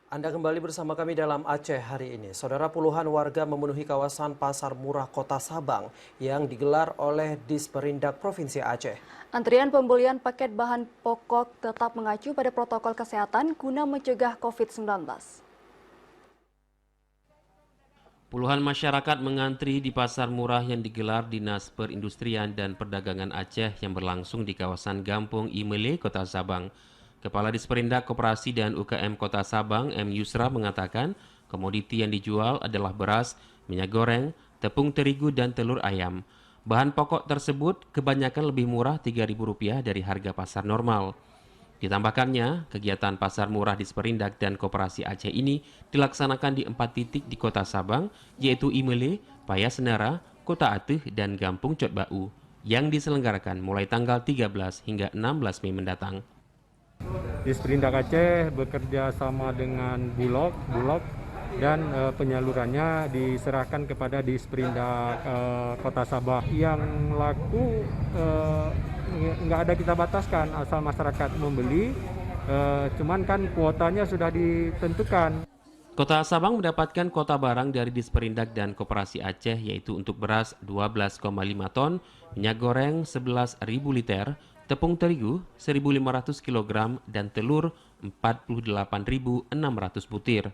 Anda kembali bersama kami dalam Aceh hari ini. Saudara, puluhan warga memenuhi kawasan Pasar Murah Kota Sabang yang digelar oleh Disperindak Provinsi Aceh. Antrian pembelian paket bahan pokok tetap mengacu pada protokol kesehatan guna mencegah COVID-19. Puluhan masyarakat mengantri di pasar murah yang digelar Dinas Perindustrian dan Perdagangan Aceh yang berlangsung di kawasan Gampung Imele, Kota Sabang. Kepala Disperindak Koperasi dan UKM Kota Sabang, M. Yusra, mengatakan komoditi yang dijual adalah beras, minyak goreng, tepung terigu, dan telur ayam. Bahan pokok tersebut kebanyakan lebih murah Rp3.000 dari harga pasar normal. Ditambahkannya, kegiatan pasar murah Disperindak dan Koperasi Aceh ini dilaksanakan di 4 titik di Kota Sabang, yaitu Imele, Payasenara, Kota Ateh, dan Gampung Cotbau, yang diselenggarakan mulai tanggal 13 hingga 16 Mei mendatang. Disperindak Aceh bekerja sama dengan Bulog dan penyalurannya diserahkan kepada Disperindak Kota Sabah. Yang laku nggak ada kita bataskan, asal masyarakat membeli, cuman kan kuotanya sudah ditentukan. Kota Sabang mendapatkan kuota barang dari Disperindak dan Koperasi Aceh, yaitu untuk beras 12,5 ton, minyak goreng 11.000 liter, tepung terigu 1.500 kg, dan telur 48.600 butir.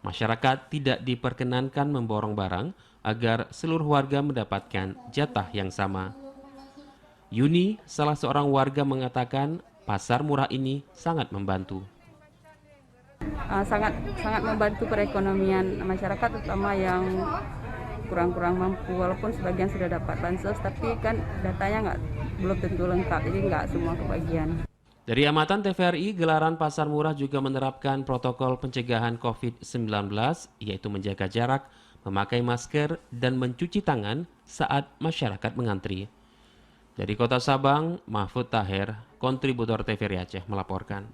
Masyarakat tidak diperkenankan memborong barang agar seluruh warga mendapatkan jatah yang sama. Yuni, salah seorang warga, mengatakan pasar murah ini sangat membantu. Sangat membantu perekonomian masyarakat, terutama yang kurang mampu, walaupun sebagian sudah dapat bansos, tapi kan datanya belum tentu lengkap, jadi nggak semua kebagian. Dari amatan TVRI, gelaran pasar murah juga menerapkan protokol pencegahan COVID-19, yaitu menjaga jarak, memakai masker, dan mencuci tangan saat masyarakat mengantri. Dari Kota Sabang, Mahfud Taher, kontributor TVRI Aceh, melaporkan.